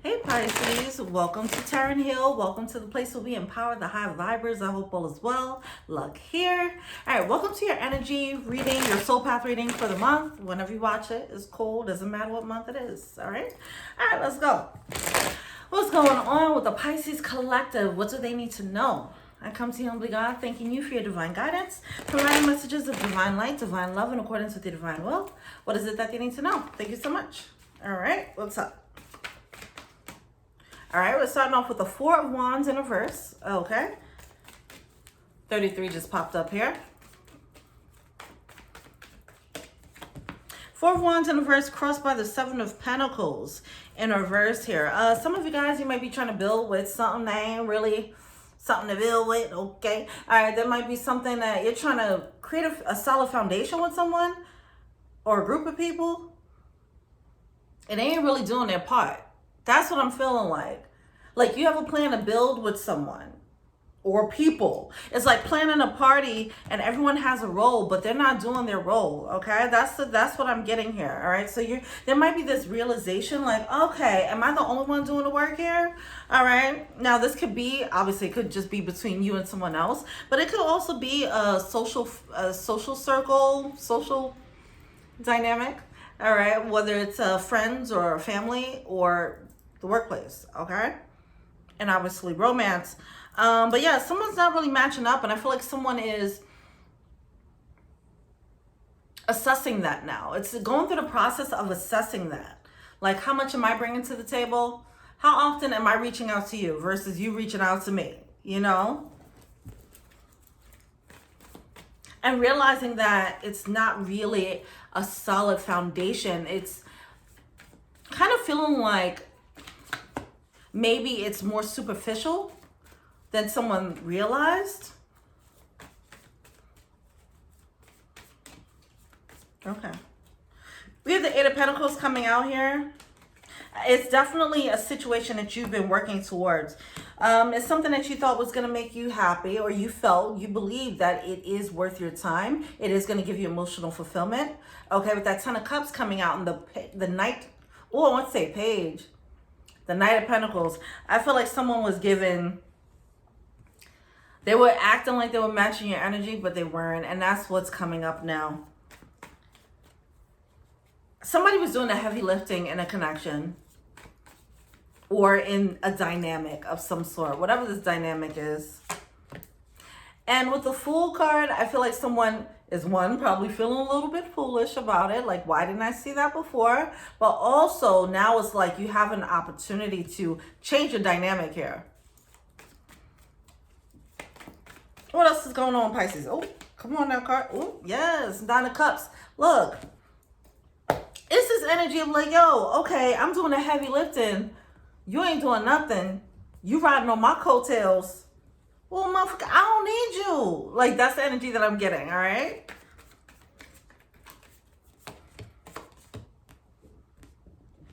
Hey Pisces, welcome to Taryn Hill. Welcome to the place where we empower the high vibers. I hope all is well. Luck here. All right, welcome to your energy reading, your soul path reading for the month. Whenever you watch it, it's cool. Doesn't matter what month it is. All right, let's go. What's going on with the Pisces collective? What do they need to know? I come to you, humbly God, thanking you for your divine guidance, providing messages of divine light, divine love in accordance with your divine will. What is it that they need to know? Thank you so much. All right, what's up? All right, we're starting off with the Four of Wands in reverse. Okay. 33 just popped up here. Four of Wands in reverse crossed by the Seven of Pentacles in reverse here. Some of you guys, you might be trying to build with something that ain't really something to build with. Okay. All right, there might be something that you're trying to create a solid foundation with someone or a group of people. It ain't really doing their part. That's what I'm feeling like. Like you have a plan to build with someone or people. It's like planning a party and everyone has a role, but they're not doing their role. Okay, that's what I'm getting here. All right, so there might be this realization, like, okay, am I the only one doing the work here? All right, now this could be, obviously, it could just be between you and someone else, but it could also be a social circle, social dynamic. All right, whether it's friends or family or the workplace, okay? And obviously romance. But yeah, someone's not really matching up, and I feel like someone is assessing that now. It's going through the process of assessing that. Like, how much am I bringing to the table? How often am I reaching out to you versus you reaching out to me, you know? And realizing that it's not really a solid foundation. It's kind of feeling like maybe it's more superficial than someone realized. Okay. We have the Eight of Pentacles coming out here. It's definitely a situation that you've been working towards. It's something that you thought was going to make you happy, or you believe that it is worth your time. It is going to give you emotional fulfillment. Okay, with that Ten of Cups coming out and the Knight, I want to say page. The Knight of Pentacles. I feel like someone was given, they were acting like they were matching your energy, but they weren't. And that's what's coming up now. Somebody was doing a heavy lifting in a connection or in a dynamic of some sort, whatever this dynamic is. And with the Fool card, I feel like someone is, one, probably feeling a little bit foolish about it. Like, why didn't I see that before? But also now it's like you have an opportunity to change your dynamic here. What else is going on, Pisces? Oh, come on now, card. Oh, yes, Nine of Cups. Look, it's this energy of like, yo, okay, I'm doing a heavy lifting. You ain't doing nothing. You riding on my coattails. Well, motherfucker, I don't need you. Like, that's the energy that I'm getting, all right?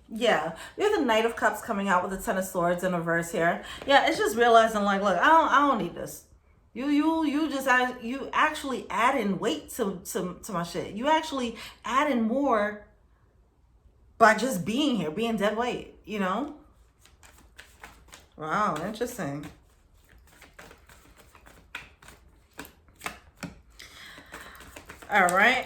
Yeah, we have the Knight of Cups coming out with the Ten of Swords in reverse here. Yeah, it's just realizing, like, look, I don't need this. You actually add in weight to my shit. You actually add in more by just being here, being dead weight, you know? Wow, interesting. All right,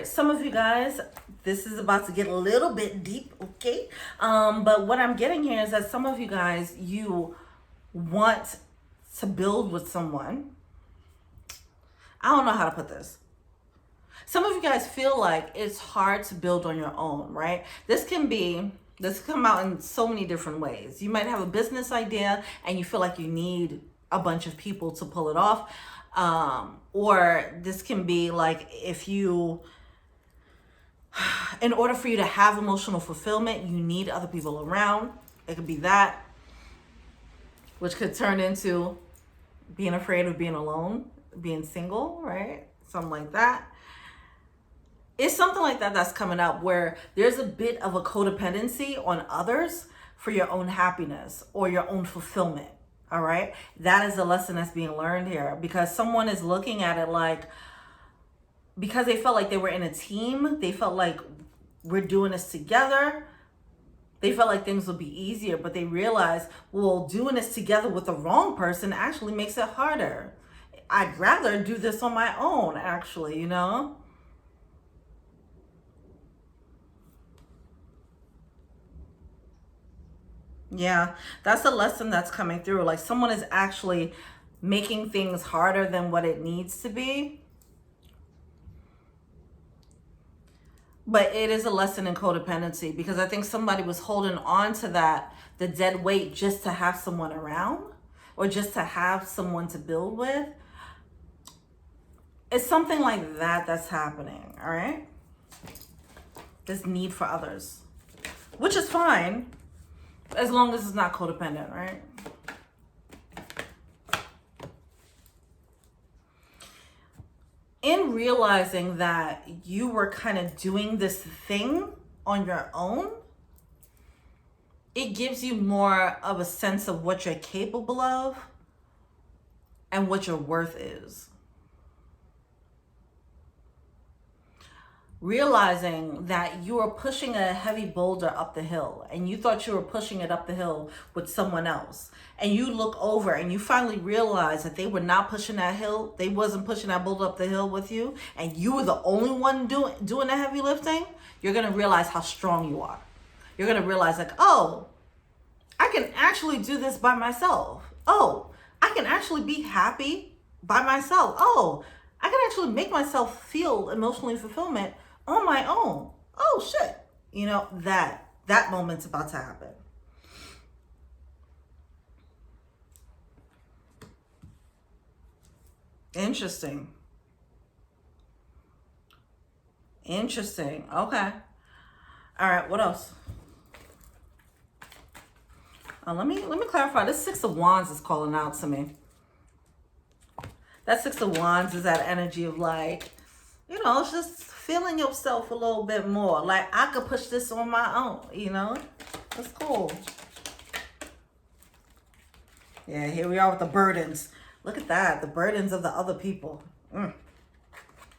some of you guys, this is about to get a little bit deep, okay? But what I'm getting here is that some of you guys, you want to build with someone. I don't know how to put this. Some of you guys feel like it's hard to build on your own, right? This can come out in so many different ways. You might have a business idea and you feel like you need a bunch of people to pull it off. Or this can be like, in order for you to have emotional fulfillment, you need other people around. It could be that, which could turn into being afraid of being alone, being single, right? Something like that. It's something like that that's coming up where there's a bit of a codependency on others for your own happiness or your own fulfillment. All right. That is the lesson that's being learned here, because someone is looking at it like, because they felt like they were in a team, they felt like we're doing this together. They felt like things would be easier, but they realized, well, doing this together with the wrong person actually makes it harder. I'd rather do this on my own, actually, you know? Yeah, that's a lesson that's coming through. Like someone is actually making things harder than what it needs to be. But it is a lesson in codependency, because I think somebody was holding on to that, the dead weight, just to have someone around or just to have someone to build with. It's something like that that's happening, all right? This need for others, which is fine as long as it's not codependent, right? In realizing that you were kind of doing this thing on your own, it gives you more of a sense of what you're capable of and what your worth is. Realizing that you are pushing a heavy boulder up the hill and you thought you were pushing it up the hill with someone else, and you look over and you finally realize that they were not pushing that hill, they wasn't pushing that boulder up the hill with you, and you were the only one doing the heavy lifting, you're going to realize how strong you are. You're going to realize like, oh, I can actually do this by myself. Oh, I can actually be happy by myself. Oh, I can actually make myself feel emotionally fulfillment on my own. Oh shit. You know, that moment's about to happen. Interesting. Interesting. Okay. All right, what else? Let me clarify. This Six of Wands is calling out to me. That Six of Wands is that energy of like, you know, it's just feeling yourself a little bit more. Like, I could push this on my own, you know? That's cool. Yeah, here we are with the burdens. Look at that. The burdens of the other people. And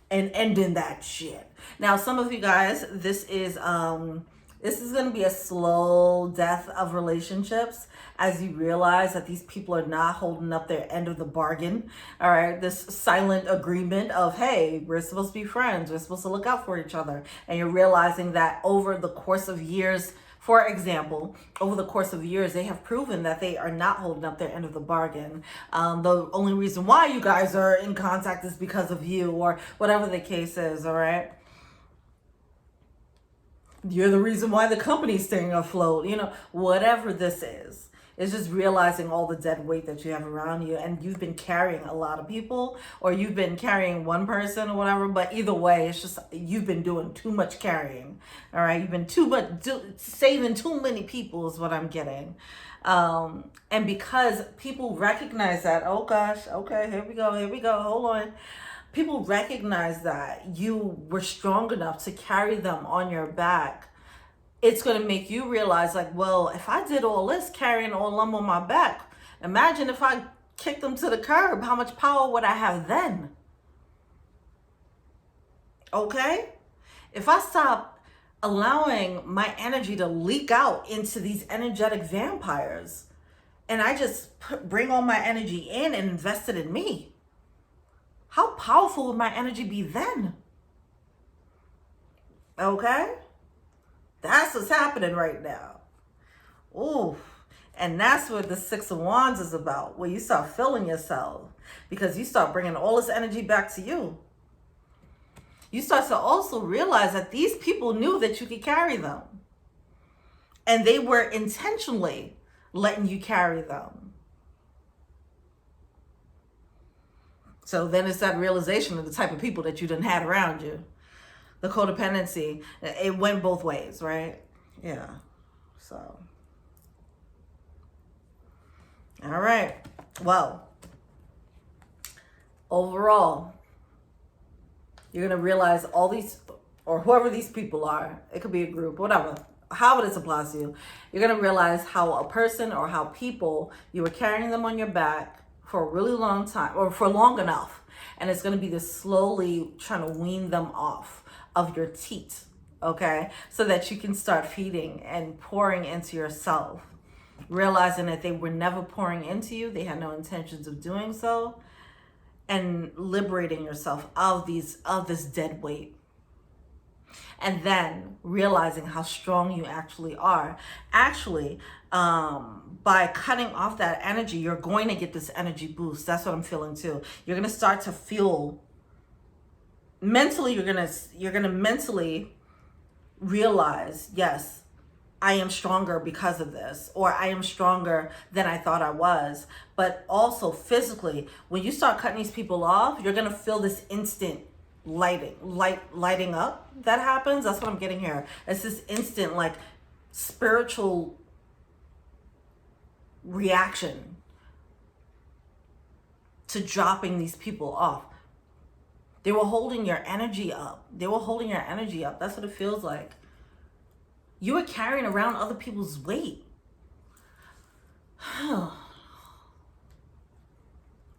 ending that shit. Now, some of you guys, this is going to be a slow death of relationships as you realize that these people are not holding up their end of the bargain. All right. This silent agreement of, hey, we're supposed to be friends. We're supposed to look out for each other. And you're realizing that over the course of years, for example, over the course of years, they have proven that they are not holding up their end of the bargain. The only reason why you guys are in contact is because of you, or whatever the case is. All right. You're the reason why the company's staying afloat, you know, whatever this is. It's just realizing all the dead weight that you have around you, and you've been carrying a lot of people, or you've been carrying one person or whatever, but either way, it's just you've been doing too much carrying. All right, you've been saving too many people is what I'm getting. And because people recognize that, oh gosh, okay, here we go, hold on. People recognize that you were strong enough to carry them on your back. It's going to make you realize like, well, if I did all this carrying all them on my back, imagine if I kicked them to the curb, how much power would I have then? Okay? If I stop allowing my energy to leak out into these energetic vampires, and I just bring all my energy in and invest it in me, how powerful would my energy be then? Okay? That's what's happening right now. Ooh. And that's what the Six of Wands is about, where you start filling yourself, because you start bringing all this energy back to you. You start to also realize that these people knew that you could carry them. And they were intentionally letting you carry them. So then it's that realization of the type of people that you done had around you. The codependency, it went both ways, right? Yeah. So. All right. Well, overall, you're going to realize all these, or whoever these people are, it could be a group, whatever, however this applies to you, you're going to realize how a person or how people, you were carrying them on your back for a really long time, or for long enough. And it's going to be this slowly trying to wean them off of your teat. okay? So that you can start feeding and pouring into yourself, realizing that they were never pouring into you. They had no intentions of doing so, and liberating yourself of this dead weight. And then realizing how strong you actually are. Actually, by cutting off that energy, you're going to get this energy boost. That's what I'm feeling too. You're going to start to feel mentally, you're going to mentally realize, yes, I am stronger because of this, or I am stronger than I thought I was. But also physically, when you start cutting these people off, you're going to feel this instant lighting up that happens. That's what I'm getting here. It's this instant, like, spiritual reaction to dropping these people off. They were holding your energy up. That's what it feels like. You were carrying around other people's weight.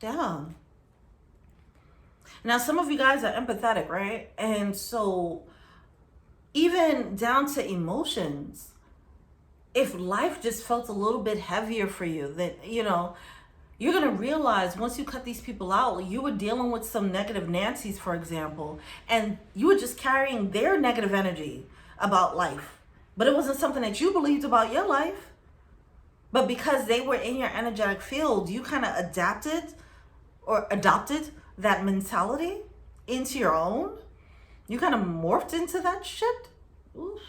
Damn. Now, some of you guys are empathetic, right? And so even down to emotions, if life just felt a little bit heavier for you, then, you know, you're going to realize once you cut these people out, you were dealing with some negative Nancy's, for example, and you were just carrying their negative energy about life. But it wasn't something that you believed about your life. But because they were in your energetic field, you kind of adopted that mentality into your own. You kind of morphed into that shit. Oof.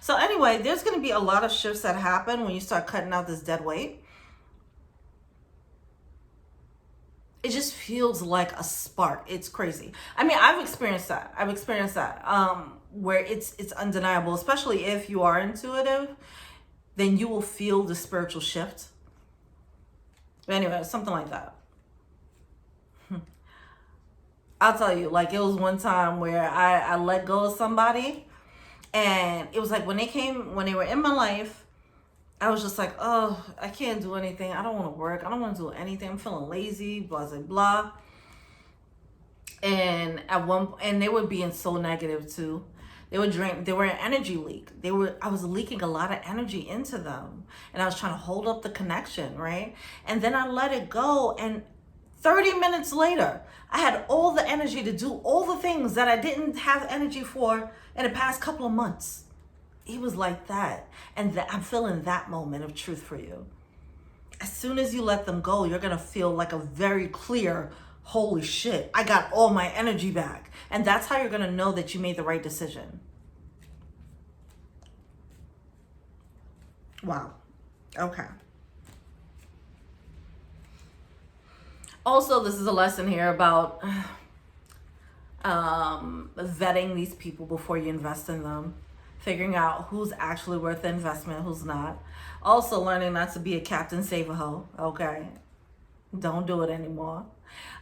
So anyway, there's going to be a lot of shifts that happen when you start cutting out this dead weight. It just feels like a spark. It's crazy. I mean, I've experienced that. Where it's undeniable, especially if you are intuitive, then you will feel the spiritual shift. But anyway, something like that. I'll tell you, like, it was one time where I let go of somebody, and it was like when they were in my life, I was just like, oh, I can't do anything. I don't want to work. I don't want to do anything. I'm feeling lazy, blah, blah, blah. And they were being so negative too. They were an energy leak. I was leaking a lot of energy into them, and I was trying to hold up the connection, right? And then I let it go, and 30 minutes later, I had all the energy to do all the things that I didn't have energy for in the past couple of months. It was like that. And I'm feeling that moment of truth for you. As soon as you let them go, you're going to feel like a very clear, holy shit, I got all my energy back. And that's how you're going to know that you made the right decision. Wow. Okay. Also, this is a lesson here about vetting these people before you invest in them. Figuring out who's actually worth the investment, who's not. Also learning not to be a captain save a hoe, okay? Don't do it anymore.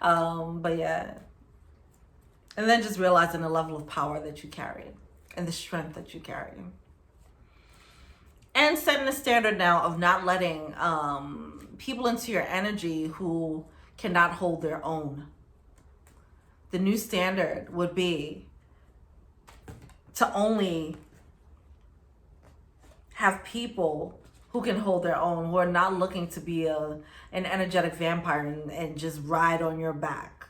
But yeah. And then just realizing the level of power that you carry and the strength that you carry. And setting a standard now of not letting people into your energy who cannot hold their own. The new standard would be to only have people who can hold their own, who are not looking to be an energetic vampire and just ride on your back.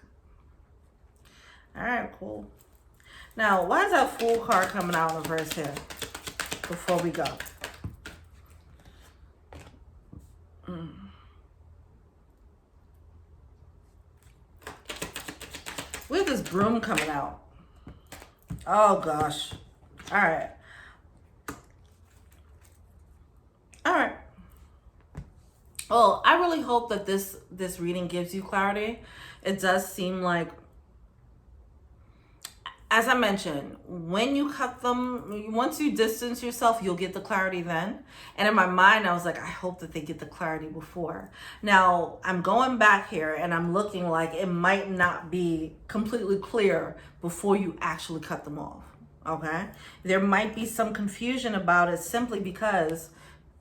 All right, cool. Now, why is that Fool card coming out in reverse here before we go? We have this broom coming out. Oh, gosh. All right. All right. Well, I really hope that this reading gives you clarity. It does seem like, as I mentioned, when you cut them, once you distance yourself, you'll get the clarity then. And in my mind, I was like, I hope that they get the clarity before. Now, I'm going back here and I'm looking like it might not be completely clear before you actually cut them off, okay? There might be some confusion about it simply because,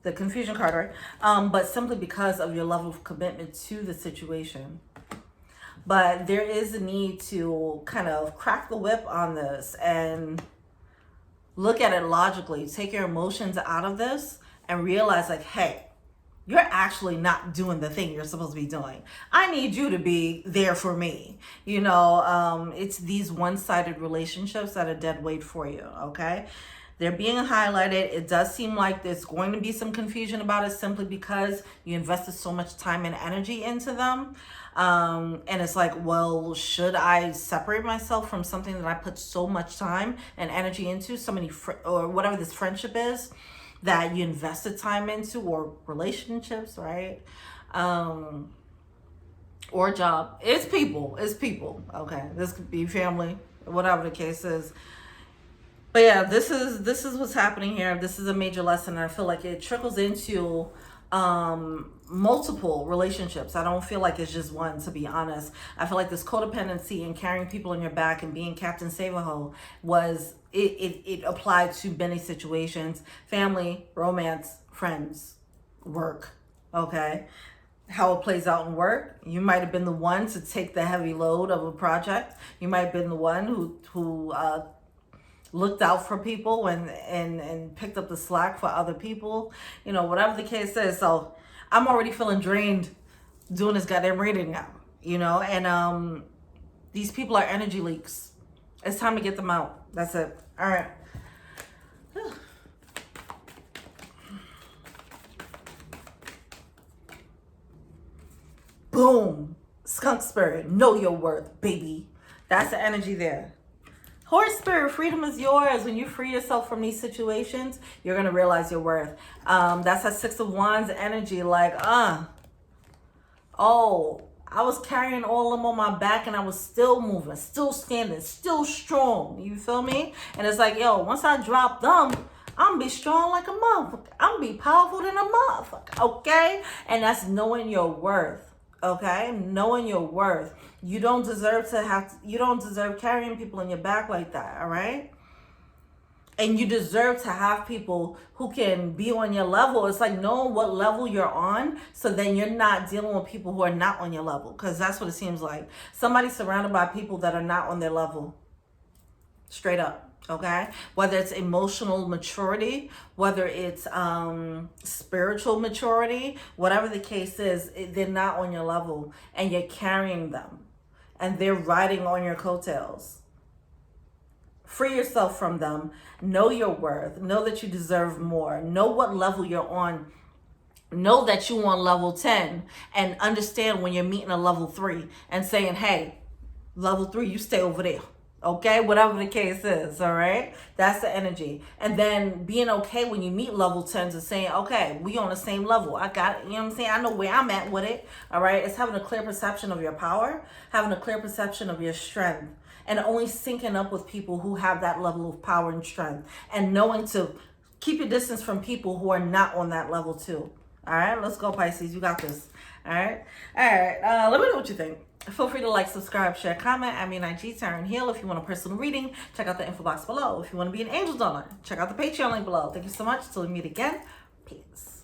the confusion card, right? But simply because of your level of commitment to the situation. But there is a need to kind of crack the whip on this and Look at it logically. Take your emotions out of this and realize like, hey, you're actually not doing the thing you're supposed to be doing. I need you to be there for me. You know, it's these one-sided relationships that are dead weight for you, okay? They're being highlighted. It does seem like there's going to be some confusion about it simply because you invested so much time and energy into them. And it's like, well, should I separate myself from something that I put so much time and energy into, so many, or whatever this friendship is that you invested time into, or relationships, right? Or job. It's people, okay? This could be family, whatever the case is. But yeah, this is what's happening here. This is a major lesson, and I feel like it trickles into multiple relationships. I don't feel like it's just one, to be honest. I feel like this codependency and carrying people on your back and being Captain Save-A-Ho was it applied to many situations: family, romance, friends, work. Okay, how it plays out in work. You might have been the one to take the heavy load of a project. You might have been the one who looked out for people and picked up the slack for other people, you know, whatever the case is. So I'm already feeling drained doing this goddamn reading now, you know, and these people are energy leaks. It's time to get them out. That's it. All right. Boom. Skunk spirit. Know your worth, baby. That's the energy there. Horse spirit, freedom is yours. When you free yourself from these situations, you're going to realize your worth. That's that Six of Wands energy. Like, oh, I was carrying all of them on my back and I was still moving, still standing, still strong. You feel me? And it's like, yo, once I drop them, I'm going to be strong like a motherfucker. I'm going to be powerful than a motherfucker. Okay? And that's knowing your worth. Okay? Knowing your worth. You don't deserve carrying people on your back like that, all right? And you deserve to have people who can be on your level. It's like knowing what level you're on, so then you're not dealing with people who are not on your level, because that's what it seems like. Somebody's surrounded by people that are not on their level. Straight up. Okay, whether it's emotional maturity, whether it's spiritual maturity, whatever the case is, they're not on your level, and you're carrying them, and they're riding on your coattails. Free yourself from them. Know your worth. Know that you deserve more. Know what level you're on. Know that you're on level 10, and understand when you're meeting a level 3 and saying, hey, level 3, you stay over there. Okay, whatever the case is, all right? That's the energy. And then being okay when you meet level 10s and saying, okay, we on the same level. I got it, you know what I'm saying? I know where I'm at with it, all right? It's having a clear perception of your power, having a clear perception of your strength, and only syncing up with people who have that level of power and strength, and knowing to keep your distance from people who are not on that level too. All right, let's go, Pisces. You got this. All right. Let me know what you think. Feel free to like, subscribe, share, comment. I'm your IG, Taryn Hill. If you want a personal reading, check out the info box below. If you want to be an angel donor, check out the Patreon link below. Thank you so much. Till we meet again. Peace.